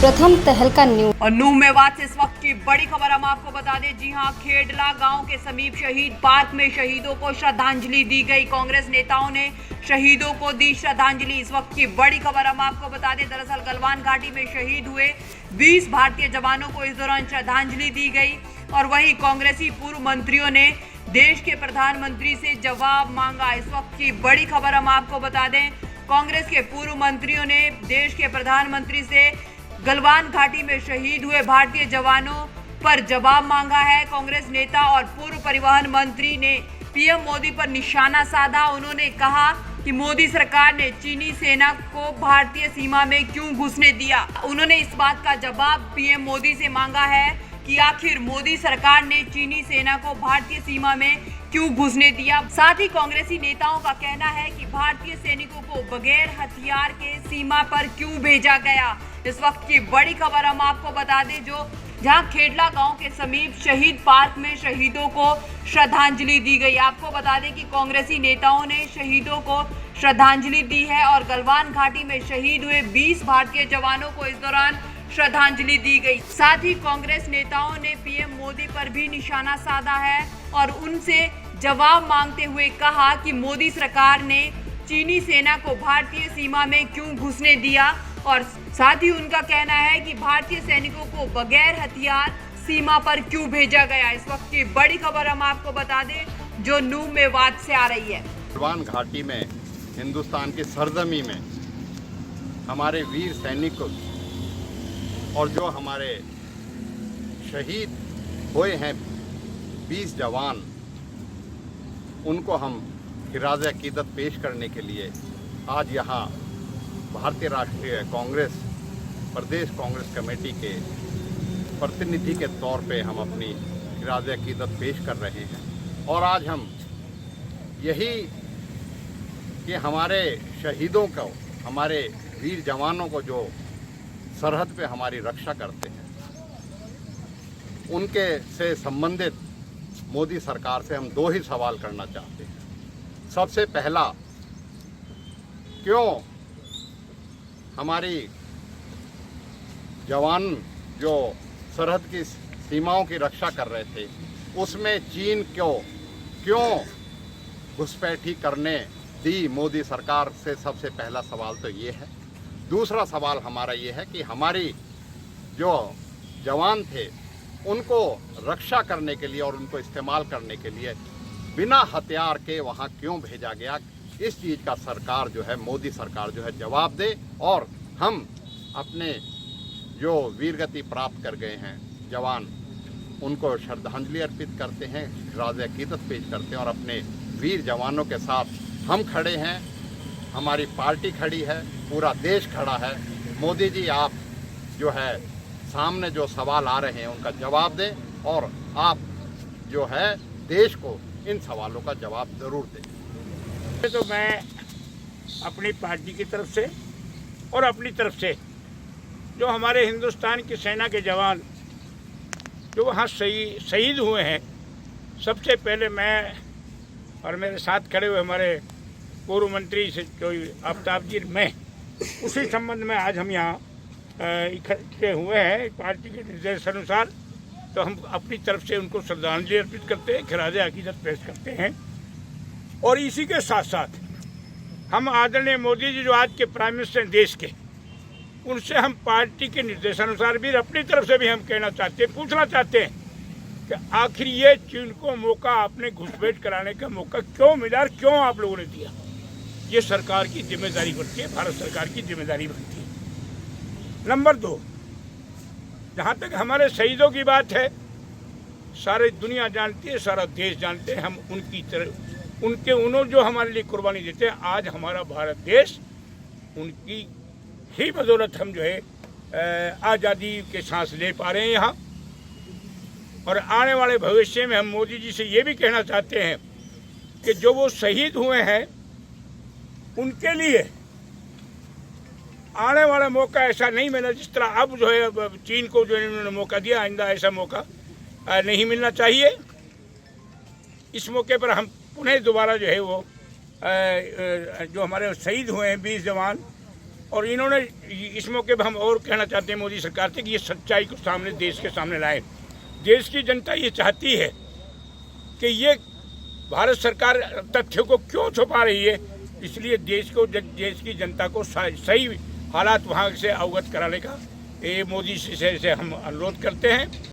प्रथम तहलका न्यूज। और नूह मेवात से इस वक्त की बड़ी खबर हम आपको बता दें। जी हां, खेडला गांव के समीप शहीद पार्क में शहीदों को श्रद्धांजलि दी गई। कांग्रेस नेताओं ने शहीदों को दी श्रद्धांजलि। इस वक्त की बड़ी खबर हम आपको बता दें। दरअसल गलवान घाटी में शहीद हुए 20 भारतीय जवानों को इस दौरान श्रद्धांजलि दी गई। और वहीं कांग्रेसी पूर्व मंत्रियों ने देश के प्रधानमंत्री से जवाब मांगा। इस वक्त की बड़ी खबर हम आपको बता दें। कांग्रेस के पूर्व मंत्रियों ने देश के प्रधानमंत्री से गलवान घाटी में शहीद हुए भारतीय जवानों पर जवाब मांगा है। कांग्रेस नेता और पूर्व परिवहन मंत्री ने पीएम मोदी पर निशाना साधा। उन्होंने कहा कि मोदी सरकार ने चीनी सेना को भारतीय सीमा में क्यों घुसने दिया। उन्होंने इस बात का जवाब पीएम मोदी से मांगा है कि आखिर मोदी सरकार ने चीनी सेना को भारतीय सीमा में क्यों घुसने दिया। साथ ही कांग्रेसी नेताओं का कहना है कि भारतीय सैनिकों को बगैर हथियार के सीमा पर क्यों भेजा गया। इस वक्त की बड़ी खबर हम आपको बता दें, जो जहां खेडला गांव के समीप शहीद पार्क में शहीदों को श्रद्धांजलि दी गई। आपको बता दें कि कांग्रेसी नेताओं ने शहीदों को श्रद्धांजलि दी है और गलवान घाटी में शहीद हुए 20 भारतीय जवानों को इस दौरान श्रद्धांजलि दी गई। साथ ही कांग्रेस नेताओं ने पीएम मोदी पर भी निशाना साधा है और उनसे जवाब मांगते हुए कहा कि मोदी सरकार ने चीनी सेना को भारतीय सीमा में क्यों घुसने दिया। और साथ ही उनका कहना है कि भारतीय सैनिकों को बगैर हथियार सीमा पर क्यों भेजा गया। इस वक्त की बड़ी खबर हम आपको बता दें, जो नूह मेवात से आ रही है। गलवान घाटी में हिंदुस्तान की सरजमी में हमारे वीर सैनिकों और जो हमारे शहीद हुए हैं 20 जवान, उनको हम खिराज अकीदत पेश करने के लिए आज यहाँ भारतीय राष्ट्रीय कांग्रेस प्रदेश कांग्रेस कमेटी के प्रतिनिधि के तौर पे हम अपनी खिराज अकीदत पेश कर रहे हैं। और आज हम यही कि हमारे शहीदों को, हमारे वीर जवानों को जो सरहद पे हमारी रक्षा करते हैं, उनके से संबंधित मोदी सरकार से हम 2 ही सवाल करना चाहते हैं। सबसे पहला, क्यों हमारी जवान जो सरहद की सीमाओं की रक्षा कर रहे थे, उसमें चीन क्यों घुसपैठी करने दी मोदी सरकार से, सबसे पहला सवाल तो ये है। दूसरा सवाल हमारा ये है कि हमारी जो जवान थे उनको रक्षा करने के लिए और उनको इस्तेमाल करने के लिए बिना हथियार के वहाँ क्यों भेजा गया। इस चीज़ का सरकार जो है, मोदी सरकार जो है, जवाब दे और हम अपने जो वीरगति प्राप्त कर गए हैं जवान, उनको श्रद्धांजलि अर्पित करते हैं, खिराज अकीदत पेश करते हैं और अपने वीर जवानों के साथ हम खड़े हैं, हमारी पार्टी खड़ी है, पूरा देश खड़ा है। मोदी जी, आप जो है सामने जो सवाल आ रहे हैं उनका जवाब दें और आप जो है देश को इन सवालों का जवाब ज़रूर दें। तो मैं अपनी पार्टी की तरफ से और अपनी तरफ से जो हमारे हिंदुस्तान की सेना के जवान जो वहाँ शहीद हुए हैं, सबसे पहले मैं और मेरे साथ खड़े हुए हमारे पूर्व मंत्री से जो आफ्ताब जी, मैं उसी संबंध में आज हम यहाँ इकट्ठे हुए हैं पार्टी के निर्देशानुसार। तो हम अपनी तरफ से उनको श्रद्धांजलि अर्पित करते हैं, खिराज अकीदत पेश करते हैं। और इसी के साथ साथ हम आदरणीय मोदी जी जो आज के प्राइम मिनिस्टर हैं देश के, उनसे हम पार्टी के निर्देशानुसार भी अपनी तरफ से भी हम कहना चाहते हैं, पूछना चाहते हैं कि आखिर ये चीन को मौका, आपने घुसपैठ कराने का मौका क्यों मिला और क्यों आप लोगों ने दिया। ये सरकार की जिम्मेदारी बनती है, भारत सरकार की जिम्मेदारी बनती है। नंबर 2, जहाँ तक हमारे शहीदों की बात है, सारी दुनिया जानती है, सारा देश जानते हैं, हम उनकी तरफ उन्होंने जो हमारे लिए कुर्बानी देते हैं, आज हमारा भारत देश उनकी ही बदौलत हम जो है आज़ादी के सांस ले पा रहे हैं यहाँ। और आने वाले भविष्य में हम मोदी जी से ये भी कहना चाहते हैं कि जो वो शहीद हुए हैं उनके लिए आने वाला मौका ऐसा नहीं मिला जिस तरह अब जो है चीन को जो इन्होंने मौका दिया, आइंदा ऐसा मौका नहीं मिलना चाहिए। इस मौके पर हम पुनः दोबारा जो है वो जो हमारे शहीद हुए हैं 20 जवान और इन्होंने इस मौके पर हम और कहना चाहते हैं मोदी सरकार से कि ये सच्चाई को सामने देश के सामने लाए। देश की जनता ये चाहती है कि ये भारत सरकार तथ्यों को क्यों छुपा रही है, इसलिए देश की जनता को सही हालात वहाँ से अवगत कराने का ये मोदी से हम अनुरोध करते हैं।